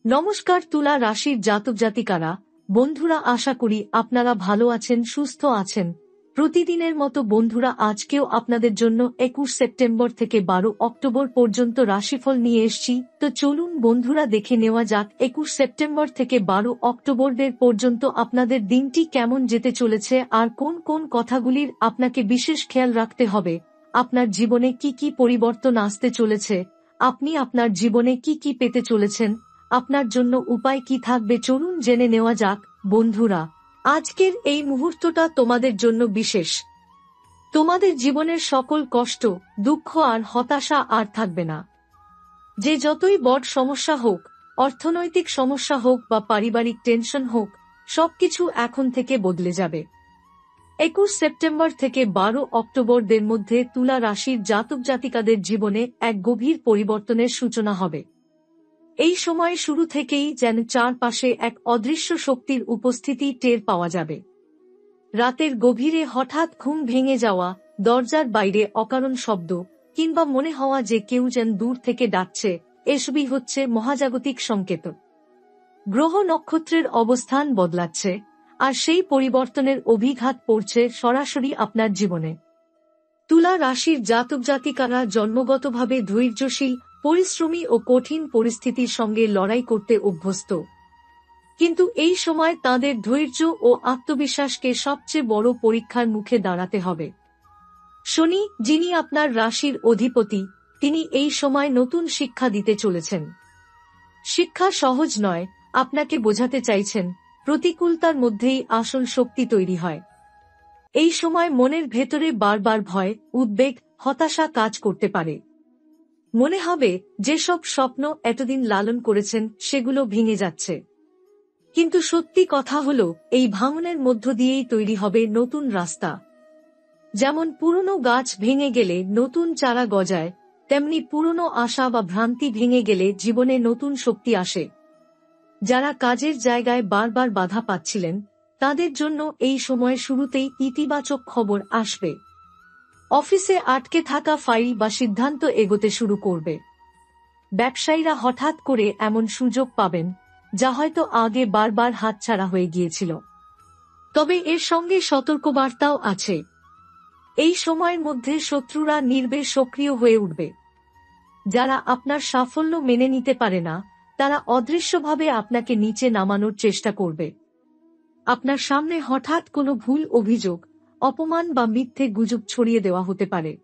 নমস্কার তুলা রাশির জাতক জাতিকারা, বন্ধুরা, আশা করি আপনারা ভালো আছেন, সুস্থ আছেন। প্রতিদিনের মতো বন্ধুরা, আজকেও আপনাদের জন্য 21 সেপ্টেম্বর থেকে 12 অক্টোবর পর্যন্ত রাশিফল নিয়ে এসেছি। তো চলুন বন্ধুরা, দেখে নেওয়া যাক 21 সেপ্টেম্বর থেকে 12 অক্টোবরের পর্যন্ত আপনাদের দিনটি কেমন যেতে চলেছে আর কোন কোন কথাগুলির আপনাকে বিশেষ খেয়াল রাখতে হবে। আপনার জীবনে কি কি পরিবর্তন আসতে চলেছে, আপনি আপনার জীবনে কি কি পেতে চলেছেন, আপনার জন্য উপায় কি থাকবে, চলুন জেনে নেওয়া যাক। বন্ধুরা, আজকের এই মুহূর্তটা তোমাদের জন্য বিশেষ। তোমাদের জীবনের সকল কষ্ট, দুঃখ আর হতাশা আর থাকবে না। যে যতই বড় সমস্যা হোক, অর্থনৈতিক সমস্যা হোক বা পারিবারিক টেনশন হোক, সবকিছু এখন থেকে বদলে যাবে। 21 সেপ্টেম্বর থেকে 12 অক্টোবরদের মধ্যে তুলা রাশির জাতক জাতিকাদের জীবনে এক গভীর পরিবর্তনের সূচনা হবে। এই সময় শুরু থেকেই যেন চারপাশে এক অদৃশ্য শক্তির উপস্থিতি টের পাওয়া যাবে। রাতের গভীরে হঠাৎ ঘুম ভেঙে যাওয়া, দরজার বাইরে অকারণ শব্দ, কিংবা মনে হওয়া যে কেউ যেন দূর থেকে ডাকছে, এসবই হচ্ছে মহাজাগতিক সংকেত। গ্রহ নক্ষত্রের অবস্থান বদলাচ্ছে, আর সেই পরিবর্তনের অভিঘাত পড়ছে সরাসরি আপনার জীবনে। তুলা রাশির জাতক জাতিকারা জন্মগতভাবে ধৈর্যশীল, পরিশ্রমী ও কঠিন পরিস্থিতির সঙ্গে লড়াই করতে অভ্যস্ত। কিন্তু এই সময় তাঁদের ধৈর্য ও আত্মবিশ্বাসকে সবচেয়ে বড় পরীক্ষার মুখে দাঁড়াতে হবে। শনি, যিনি আপনার রাশির অধিপতি, তিনি এই সময় নতুন শিক্ষা দিতে চলেছেন। শিক্ষা সহজ নয়, আপনাকে বোঝাতে চাইছেন প্রতিকূলতার মধ্যেই আসল শক্তি তৈরি হয়। এই সময় মনের ভেতরে বারবার ভয়, উদ্বেগ, হতাশা কাজ করতে পারে। মনে হবে যেসব স্বপ্ন এতদিন লালন করেছেন সেগুলো ভেঙে যাচ্ছে। কিন্তু সত্যি কথা হলো, এই ভাঙনের মধ্য দিয়েই তৈরি হবে নতুন রাস্তা। যেমন পুরনো গাছ ভেঙে গেলে নতুন চারা গজায়, তেমনি পুরনো আশা বা ভ্রান্তি ভেঙে গেলে জীবনে নতুন শক্তি আসে। যারা কাজের জায়গায় বারবার বাধা পাচ্ছিলেন, তাদের জন্য এই সময় শুরুতেই ইতিবাচক খবর আসবে। অফিসে আটকে থাকা ফাইল বা সিদ্ধান্ত এগোতে শুরু করবে। ব্যবসায়ীরা হঠাৎ করে এমন সুযোগ পাবেন যা হয়তো আগে বারবার হাতছাড়া হয়ে গিয়েছিল। তবে এর সঙ্গে সতর্কবার্তাও আছে। এই সময়ের মধ্যে শত্রুরা নির্বেশ সক্রিয় হয়ে উঠবে। যারা আপনার সাফল্য মেনে নিতে পারে না, তারা অদৃশ্যভাবে আপনাকে নিচে নামানোর চেষ্টা করবে। আপনার সামনে হঠাৎ কোনো ভুল অভিযোগ, অপমান বা মিথ্যে গুজব ছড়িয়ে দেওয়া হতে পারে।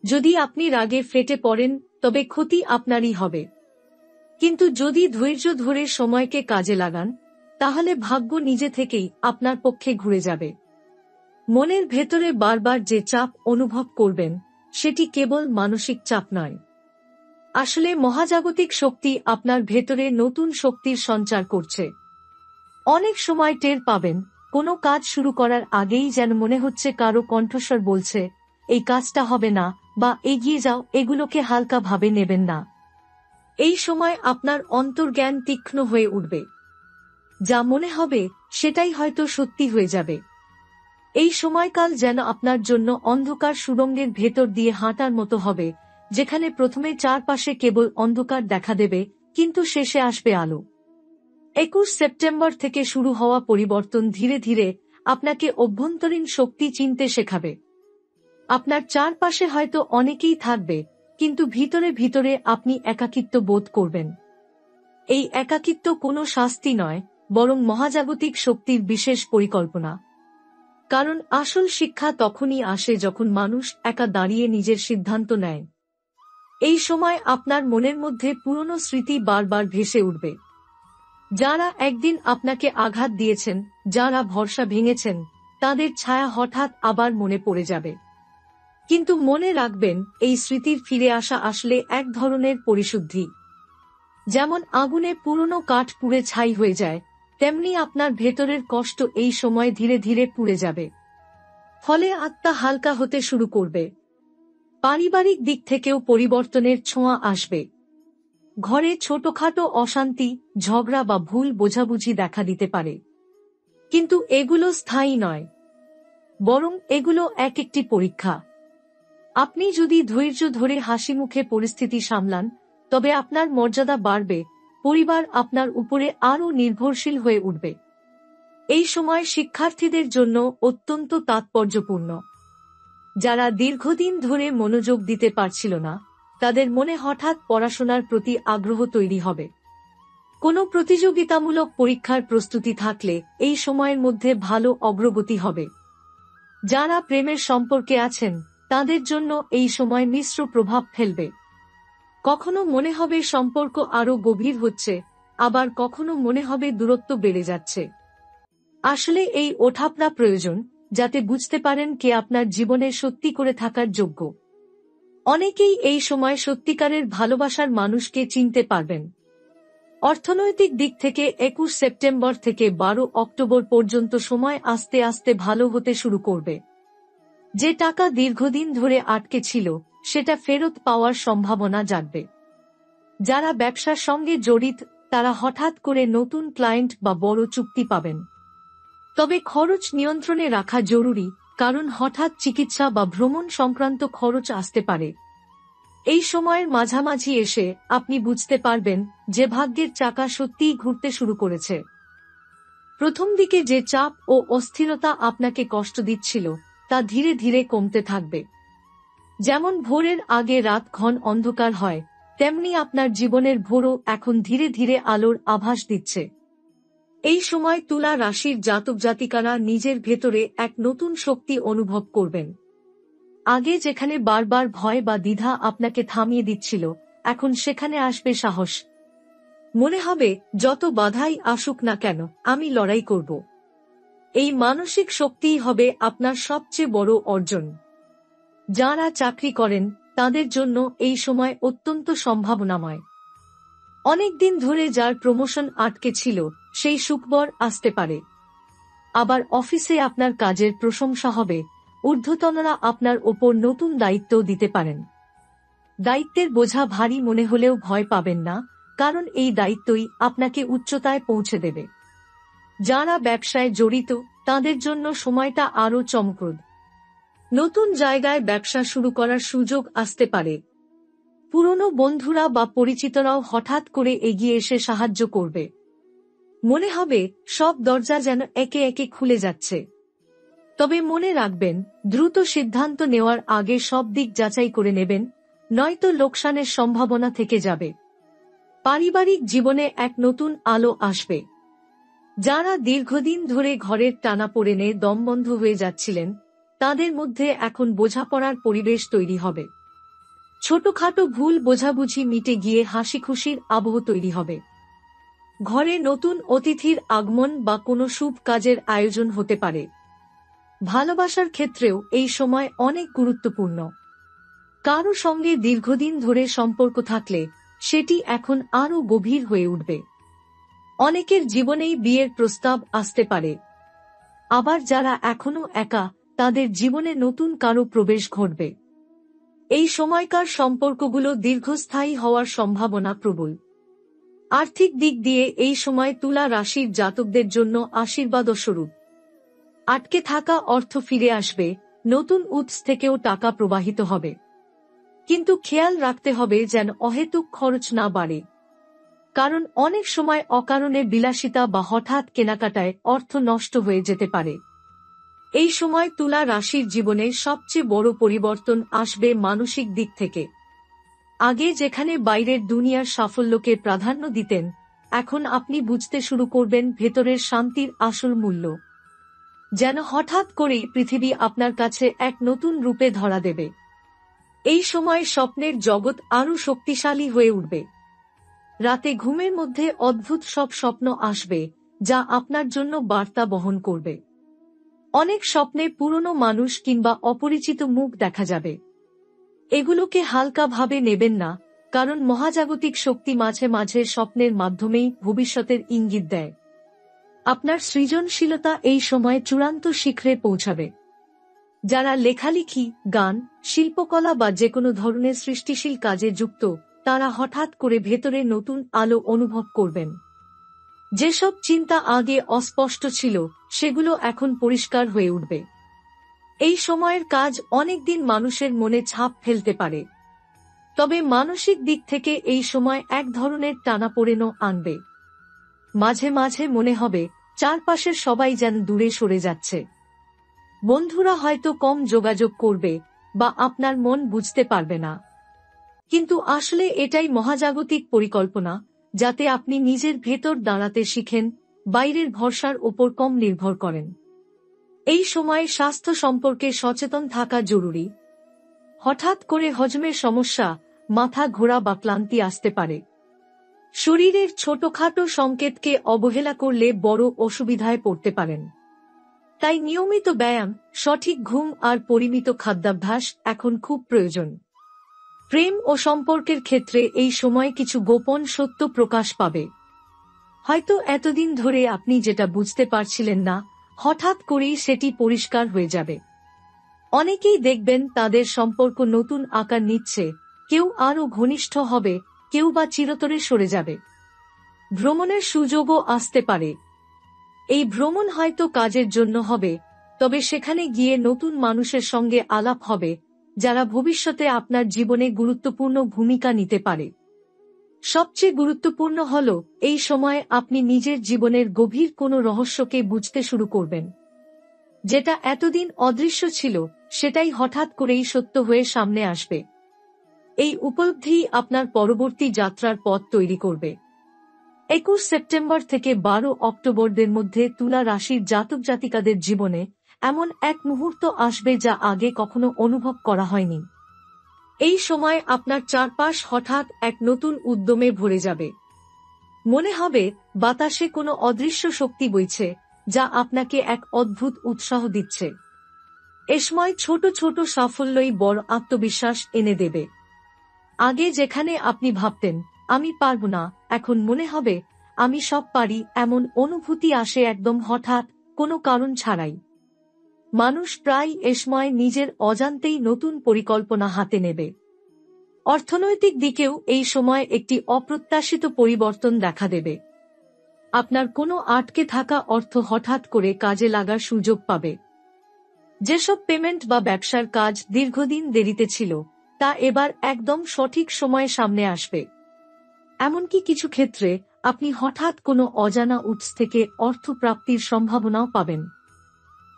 যদি আপনি রাগে ফেটে পড়েন, তবে ক্ষতি আপনারই হবে। কিন্তু যদি ধৈর্য ধরে সময়কে কাজে লাগান, তাহলে ভাগ্য নিজে থেকেই আপনার পক্ষে ঘুরে যাবে। মনের ভেতরে বারবার যে চাপ অনুভব করবেন, সেটি কেবল মানসিক চাপ নয়। আসলে মহাজাগতিক শক্তি আপনার ভেতরে নতুন শক্তির সঞ্চার করছে। অনেক সময় টের পাবেন, কোনো কাজ শুরু করার আগেই যেন মনে হচ্ছে কারো কণ্ঠস্বর বলছে, এই কাজটা হবে না, বা এগিয়ে যাও, এগুলোকে হালকা ভাবে নেবেন না। এই সময় আপনার অন্তর্জ্ঞান তীক্ষ্ণ হয়ে উঠবে। যা মনে হবে সেটাই হয়তো সত্যি হয়ে যাবে। এই সময়কাল যেন আপনার জন্য অন্ধকার সুড়ঙ্গের ভেতর দিয়ে হাঁটার মতো হবে, যেখানে প্রথমে চারপাশে কেবল অন্ধকার দেখা দেবে, কিন্তু শেষে আসবে আলো। 21 সেপ্টেম্বর থেকে শুরু হওয়া পরিবর্তন ধীরে ধীরে আপনাকে অভ্যন্তরীণ শক্তি চিনতে শেখাবে। আপনার চারপাশে হয়তো অনেকেই থাকবে, কিন্তু ভিতরে ভিতরে আপনি একাকিত্ব বোধ করবেন। এই একাকিত্ব কোনো শাস্তি নয়, বরং মহাজাগতিক শক্তির বিশেষ পরিকল্পনা। কারণ আসল শিক্ষা তখনই আসে যখন মানুষ একা দাঁড়িয়ে নিজের সিদ্ধান্ত নেয়। এই সময় আপনার মনের মধ্যে পুরনো স্মৃতি বারবার ভেসে উঠবে। যারা একদিন আপনাকে আঘাত দিয়েছেন, যারা ভরসা ভেঙেছেন, তাদের ছায়া হঠাৎ আবার মনে পড়ে যাবে। কিন্তু মনে রাখবেন, এই স্মৃতির ফিরে আসা আসলে এক ধরনের পরিশুদ্ধি। যেমন আগুনে পুরনো কাঠ পুড়ে ছাই হয়ে যায়, তেমনি আপনার ভেতরের কষ্ট এই সময় ধীরে ধীরে পুড়ে যাবে। ফলে আত্মা হালকা হতে শুরু করবে। পারিবারিক দিক থেকেও পরিবর্তনের ছোঁয়া আসবে। ঘরে ছোটখাটো অশান্তি, ঝগড়া বা ভুল বোঝাবুঝি দেখা দিতে পারে। কিন্তু এগুলো স্থায়ী নয়, বরং এগুলো এক একটি পরীক্ষা। আপনি যদি ধৈর্য ধরে হাসিমুখে পরিস্থিতি সামলান, তবে আপনার মর্যাদা বাড়বে, পরিবার আপনার উপরে আরও নির্ভরশীল হয়ে উঠবে। এই সময় শিক্ষার্থীদের জন্য অত্যন্ত তাৎপর্যপূর্ণ। যারা দীর্ঘদিন ধরে মনোযোগ দিতে পারছিল না, তাদের মনে হঠাৎ পড়াশোনার প্রতি আগ্রহ তৈরি হবে। কোনো প্রতিযোগিতামূলক পরীক্ষার প্রস্তুতি থাকলে এই সময়ের মধ্যে ভালো অগ্রগতি হবে। যারা প্রেমের সম্পর্কে আছেন, তাদের জন্য এই সময় মিশ্র প্রভাব ফেলবে। কখনো মনে হবে সম্পর্ক আরও গভীর হচ্ছে, আবার কখনো মনে হবে দূরত্ব বেড়ে যাচ্ছে। আসলে এই ওঠাপড়া প্রয়োজন, যাতে বুঝতে পারেন কে আপনার জীবনে সত্যি করে থাকার যোগ্য। অনেকেই এই সময় সত্যিকারের ভালোবাসার মানুষকে চিনতে পারবেন। অর্থনৈতিক দিক থেকে 21 সেপ্টেম্বর থেকে 12 অক্টোবর পর্যন্ত সময় আস্তে আস্তে ভালো হতে শুরু করবে। যে টাকা দীর্ঘদিন ধরে আটকে ছিল, সেটা ফেরত পাওয়ার সম্ভাবনা জাগবে। যারা ব্যবসার সঙ্গে জড়িত, তারা হঠাৎ করে নতুন ক্লায়েন্ট বা বড় চুক্তি পাবেন। তবে খরচ নিয়ন্ত্রণে রাখা জরুরি, কারণ হঠাৎ চিকিৎসা বা ভ্রমণ সংক্রান্ত খরচ আসতে পারে। এই সময়ের মাঝামাঝি এসে আপনি বুঝতে পারবেন যে ভাগ্যের চাকা সত্যিই ঘুরতে শুরু করেছে। প্রথম দিকে যে চাপ ও অস্থিরতা আপনাকে কষ্ট দিচ্ছিল, তা ধীরে ধীরে কমতে থাকবে। যেমন ভোরের আগে রাত ঘন অন্ধকার হয়, তেমনি আপনার জীবনের ভোরও এখন ধীরে ধীরে আলোর আভাস দিচ্ছে। এই সময় তুলা রাশির জাতক জাতিকারা নিজের ভেতরে এক নতুন শক্তি অনুভব করবেন। আগে যেখানে বারবার ভয় বা দ্বিধা আপনাকে থামিয়ে দিচ্ছিল, এখন সেখানে আসবে সাহস। মনে হবে যত বাধাই আসুক না কেন, আমি লড়াই করব। এই মানসিক শক্তিই হবে আপনার সবচেয়ে বড় অর্জন। যারা চাকরি করেন, তাদের জন্য এই সময় অত্যন্ত সম্ভাবনাময়। অনেকদিন ধরে যার প্রমোশন আটকে ছিল, সেই সুখবর আসতে পারে। আবার অফিসে আপনার কাজের প্রশংসা হবে, ঊর্ধ্বতনরা আপনার ওপর নতুন দায়িত্ব দিতে পারেন। দায়িত্বের বোঝা ভারী মনে হলেও ভয় পাবেন না, কারণ এই দায়িত্বই আপনাকে উচ্চতায় পৌঁছে দেবে। যারা ব্যবসায় জড়িত, তাদের জন্য সময়টা আরও চমকপ্রদ। নতুন জায়গায় ব্যবসা শুরু করার সুযোগ আসতে পারে। পুরনো বন্ধুরা বা পরিচিতরাও হঠাৎ করে এগিয়ে এসে সাহায্য করবে। মনে হবে সব দরজা যেন একে একে খুলে যাচ্ছে। তবে মনে রাখবেন, দ্রুত সিদ্ধান্ত নেওয়ার আগে সব দিক যাচাই করে নেবেন, নয়তো লোকসানের সম্ভাবনা থেকে যাবে। পারিবারিক জীবনে এক নতুন আলো আসবে। যারা দীর্ঘদিন ধরে ঘরের টানাপোড়েনে দমবন্ধ হয়ে যাচ্ছিলেন, তাদের মধ্যে এখন বোঝাপড়ার পরিবেশ তৈরি হবে। ছোটখাটো ভুল বোঝাবুঝি মিটে গিয়ে হাসি খুশির আবহ তৈরি হবে। ঘরে নতুন অতিথির আগমন বা কোনো শুভ কাজের আয়োজন হতে পারে। ভালোবাসার ক্ষেত্রেও এই সময় অনেক গুরুত্বপূর্ণ। কারো সঙ্গে দীর্ঘদিন ধরে সম্পর্ক থাকলে সেটি এখন আরও গভীর হয়ে উঠবে। অনেকের জীবনেই বিয়ের প্রস্তাব আসতে পারে। আবার যারা এখনো একা, তাদের জীবনে নতুন কারো প্রবেশ ঘটবে। এই সময়কার সম্পর্কগুলো দীর্ঘস্থায়ী হওয়ার সম্ভাবনা প্রবল। আর্থিক দিক দিয়ে এই সময় তুলা রাশির জাতকদের জন্য আশীর্বাদস্বরূপ। আটকে থাকা অর্থ ফিরে আসবে, নতুন উৎস থেকেও টাকা প্রবাহিত হবে। কিন্তু খেয়াল রাখতে হবে যেন অহেতুক খরচ না বাড়ে, কারণ অনেক সময় অকারণে বিলাসিতা বা হঠাৎ কেনাকাটায় অর্থ নষ্ট হয়ে যেতে পারে। এই সময় তুলা রাশির জীবনে সবচেয়ে বড় পরিবর্তন আসবে মানসিক দিক থেকে। আগে যেখানে বাইরের দুনিয়ার সাফল্যকে প্রাধান্য দিতেন, এখন আপনি বুঝতে শুরু করবেন ভেতরের শান্তির আসল মূল্য। যেন হঠাৎ করেই পৃথিবী আপনার কাছে এক নতুন রূপে ধরা দেবে। এই সময় স্বপ্নের জগৎ আরও শক্তিশালী হয়ে উঠবে। রাতে ঘুমের মধ্যে অদ্ভুত সব স্বপ্ন আসবে, যা আপনার জন্য বার্তা বহন করবে। অনেক স্বপ্নে পুরনো মানুষ কিংবা অপরিচিত মুখ দেখা যাবে। এগুলোকে হালকাভাবে নেবেন না, কারণ মহাজাগতিক শক্তি মাঝে মাঝে স্বপ্নের মাধ্যমেই ভবিষ্যতের ইঙ্গিত দেয়। আপনার সৃজনশীলতা এই সময় চূড়ান্ত শিখরে পৌঁছাবে। যারা লেখালেখি, গান, শিল্পকলা বা যেকোনো ধরনের সৃষ্টিশীল কাজে যুক্ত, তারা হঠাৎ করে ভেতরে নতুন আলো অনুভব করবেন। যেসব চিন্তা আগে অস্পষ্ট ছিল, সেগুলো এখন পরিষ্কার হয়ে উঠবে। এই সময়ের কাজ অনেকদিন মানুষের মনে ছাপ ফেলতে পারে। তবে মানসিক দিক থেকে এই সময় এক ধরনের টানাপোড়েনও আনবে। মাঝে মাঝে মনে হবে চারপাশের সবাই যেন দূরে সরে যাচ্ছে। বন্ধুরা হয়তো কম যোগাযোগ করবে বা আপনার মন বুঝতে পারবে না, কিন্তু আসলে এটাই মহাজাগতিক পরিকল্পনা, যাতে আপনি নিজের ভেতর দাঁড়াতে শিখেন, বাইরের ভরসার ওপর কম নির্ভর করেন। এই সময়ে স্বাস্থ্য সম্পর্কে সচেতন থাকা জরুরি। হঠাৎ করে হজমের সমস্যা, মাথা ঘোরা বা ক্লান্তি আসতে পারে। শরীরের ছোটখাটো সংকেতকে অবহেলা করলে বড় অসুবিধায় পড়তে পারেন। তাই নিয়মিত ব্যায়াম, সঠিক ঘুম আর পরিমিত খাদ্যাভ্যাস এখন খুব প্রয়োজন। প্রেম ও সম্পর্কের ক্ষেত্রে এই সময় কিছু গোপন সত্য প্রকাশ পাবে। হয়তো এতদিন ধরে আপনি যেটা বুঝতে পারছিলেন না, হঠাৎ করেই সেটি পরিষ্কার হয়ে যাবে। অনেকেই দেখবেন তাদের সম্পর্ক নতুন আকার নিচ্ছে, কেউ আরও ঘনিষ্ঠ হবে, কেউ বা চিরতরে সরে যাবে। ভ্রমণের সুযোগও আসতে পারে। এই ভ্রমণ হয়তো কাজের জন্য হবে, তবে সেখানে গিয়ে নতুন মানুষের সঙ্গে আলাপ হবে, যারা ভবিষ্যতে আপনার জীবনে গুরুত্বপূর্ণ ভূমিকা নিতে পারে। সবচেয়ে গুরুত্বপূর্ণ হল, এই সময়ে আপনি নিজের জীবনের গভীর কোনো রহস্যকে বুঝতে শুরু করবেন। যেটা এতদিন অদৃশ্য ছিল, সেটাই হঠাৎ করেই সত্য হয়ে সামনে আসবে। এই উপলব্ধি আপনার পরবর্তী যাত্রার পথ তৈরি করবে। 21 সেপ্টেম্বর থেকে 12 অক্টোবরদের মধ্যে তুলা রাশির জাতক জাতিকাদের জীবনে এমন এক মুহূর্ত আসবে যা আগে কখনো অনুভব করা হয়নি। এই সময় আপনার চারপাশ হঠাৎ এক নতুন উদ্যমে ভরে যাবে। মনে হবে বাতাসে কোনো অদৃশ্য শক্তি বইছে, যা আপনাকে এক অদ্ভুত উৎসাহ দিচ্ছে। এ সময় ছোট ছোট সাফল্যই বড় আত্মবিশ্বাস এনে দেবে। আগে যেখানে আপনি ভাবতেন আমি পারব না, এখন মনে হবে আমি সব পারি, এমন অনুভূতি আসে একদম হঠাৎ, কোনো কারণ ছাড়াই। মানুষ প্রায় এ সময় নিজের অজান্তেই নতুন পরিকল্পনা হাতে নেবে। অর্থনৈতিক দিকেও এই সময় একটি অপ্রত্যাশিত পরিবর্তন দেখা দেবে। আপনার কোনো আটকে থাকা অর্থ হঠাৎ করে কাজে লাগার সুযোগ পাবে। যেসব পেমেন্ট বা ব্যবসার কাজ দীর্ঘদিন দেরিতে ছিল, তা এবার একদম সঠিক সময়ে সামনে আসবে। এমনকি কিছু ক্ষেত্রে আপনি হঠাৎ কোনো অজানা উৎস থেকে অর্থ প্রাপ্তির সম্ভাবনাও পাবেন।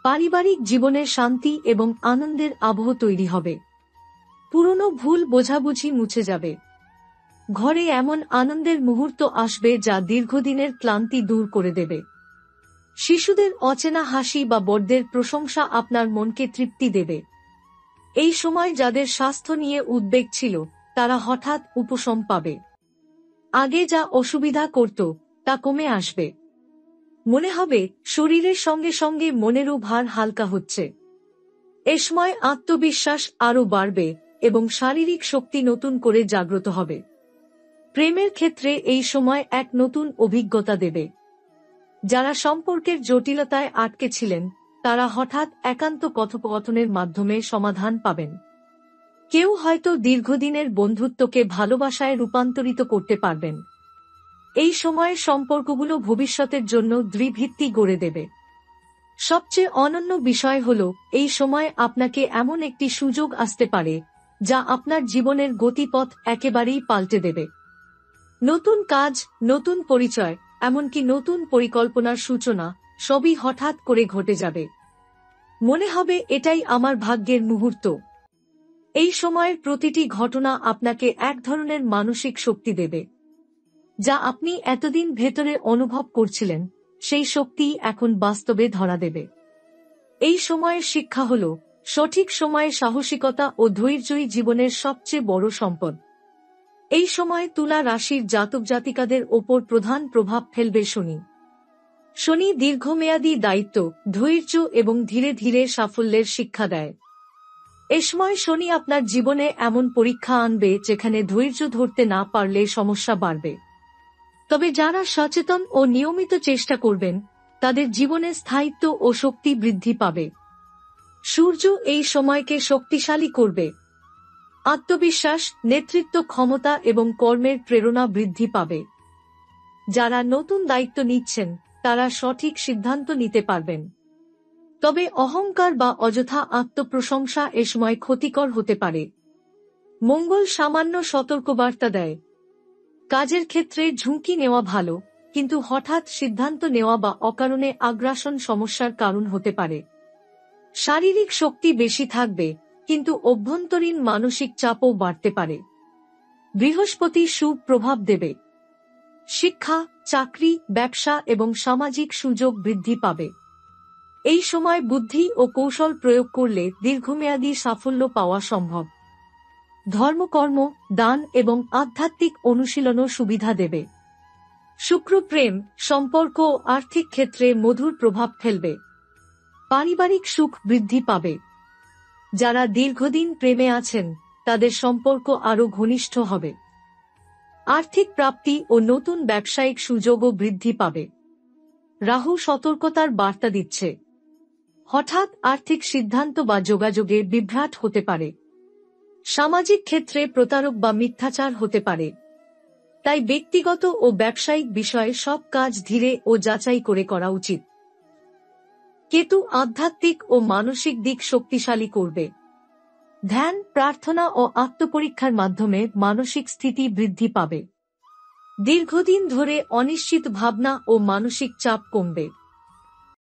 পারিবারিক জীবনে শান্তি এবং আনন্দের আবহ তৈরি হবে। পুরনো ভুল বোঝাবুঝি মুছে যাবে। ঘরে এমন আনন্দের মুহূর্ত আসবে যা দীর্ঘদিনের ক্লান্তি দূর করে দেবে। শিশুদের অচেনা হাসি বা বড়দের প্রশংসা আপনার মনকে তৃপ্তি দেবে। এই সময় যাদের স্বাস্থ্য নিয়ে উদ্বেগ ছিল, তারা হঠাৎ উপশম পাবে। আগে যা অসুবিধা করত, তা কমে আসবে। মনে হবে শরীরের সঙ্গে সঙ্গে মনেরও ভার হালকা হচ্ছে। এ সময় আত্মবিশ্বাস আরও বাড়বে এবং শারীরিক শক্তি নতুন করে জাগ্রত হবে। প্রেমের ক্ষেত্রে এই সময় এক নতুন অভিজ্ঞতা দেবে। যারা সম্পর্কের জটিলতায় আটকে ছিলেন, তারা হঠাৎ একান্ত কথোপকথনের মাধ্যমে সমাধান পাবেন। কেউ হয়তো দীর্ঘদিনের বন্ধুত্বকে ভালোবাসায় রূপান্তরিত করতে পারবেন। এই সময়ে সম্পর্কগুলো ভবিষ্যতের জন্য দৃঢ় ভিত্তি গড়ে দেবে। সবচেয়ে অনন্য বিষয় হল, এই সময় আপনাকে এমন একটি সুযোগ আসতে পারে যা আপনার জীবনের গতিপথ একেবারেই পাল্টে দেবে। নতুন কাজ, নতুন পরিচয়, এমনকি নতুন পরিকল্পনার সূচনা, সবই হঠাৎ করে ঘটে যাবে। মনে হবে এটাই আমার ভাগ্যের মুহূর্ত। এই সময়ের প্রতিটি ঘটনা আপনাকে এক ধরনের মানসিক শক্তি দেবে। যা আপনি এতদিন ভেতরে অনুভব করছিলেন, সেই শক্তি এখন বাস্তবে ধরা দেবে। এই সময়ের শিক্ষা হল, সঠিক সময়ে সাহসিকতা ও ধৈর্যই জীবনের সবচেয়ে বড় সম্পদ। এই সময় তুলা রাশির জাতক জাতিকাদের ওপর প্রধান প্রভাব ফেলবে শনি। শনি দীর্ঘমেয়াদী দায়িত্ব, ধৈর্য এবং ধীরে ধীরে সাফল্যের শিক্ষা দেয়। এ সময় শনি আপনার জীবনে এমন পরীক্ষা আনবে যেখানে ধৈর্য ধরতে না পারলে সমস্যা বাড়বে। তবে যারা সচেতন ও নিয়মিত চেষ্টা করবেন, তাদের জীবনে স্থায়িত্ব ও শক্তি বৃদ্ধি পাবে। সূর্য এই সময়কে শক্তিশালী করবে। আত্মবিশ্বাস, নেতৃত্ব ক্ষমতা এবং কর্মের প্রেরণা বৃদ্ধি পাবে। যারা নতুন দায়িত্ব নিচ্ছেন, তারা সঠিক সিদ্ধান্ত নিতে পারবেন। তবে অহংকার বা অযথা আত্মপ্রশংসা এ সময় ক্ষতিকর হতে পারে। মঙ্গল সামান্য সতর্কবার্তা দেয়। কাজের ক্ষেত্রে ঝুঁকি নেওয়া ভালো, কিন্তু হঠাৎ সিদ্ধান্ত নেওয়া বা অকারণে আগ্রাসন সমস্যার কারণ হতে পারে। শারীরিক শক্তি বেশি থাকবে, কিন্তু অভ্যন্তরীণ মানসিক চাপও বাড়তে পারে। বৃহস্পতি সুপ্রভাব দেবে। শিক্ষা, চাকরি, ব্যবসা এবং সামাজিক সুযোগ বৃদ্ধি পাবে। এই সময় বুদ্ধি ও কৌশল প্রয়োগ করলে দীর্ঘমেয়াদী সাফল্য পাওয়া সম্ভব। ধর্মকর্ম, দান এবং আধ্যাত্মিক অনুশীলনও সুবিধা দেবে। শুক্র প্রেম, সম্পর্ক ও আর্থিক ক্ষেত্রে মধুর প্রভাব ফেলবে। পারিবারিক সুখ বৃদ্ধি পাবে। যারা দীর্ঘদিন প্রেমে আছেন, তাদের সম্পর্ক আরও ঘনিষ্ঠ হবে। আর্থিক প্রাপ্তি ও নতুন ব্যবসায়িক সুযোগও বৃদ্ধি পাবে। রাহু সতর্কতার বার্তা দিচ্ছে। হঠাৎ আর্থিক সিদ্ধান্ত বা যোগাযোগে বিভ্রাট হতে পারে। সামাজিক ক্ষেত্রে প্রতারক বা মিথ্যাচার হতে পারে। তাই ব্যক্তিগত ও ব্যবসায়িক বিষয়ে সব কাজ ধীরে ও যাচাই করে করা উচিত। কেতু আধ্যাত্মিক ও মানসিক দিক শক্তিশালী করবে। ধ্যান, প্রার্থনা ও আত্মপরীক্ষার মাধ্যমে মানসিক স্থিতি বৃদ্ধি পাবে। দীর্ঘদিন ধরে অনিশ্চিত ভাবনা ও মানসিক চাপ কমবে।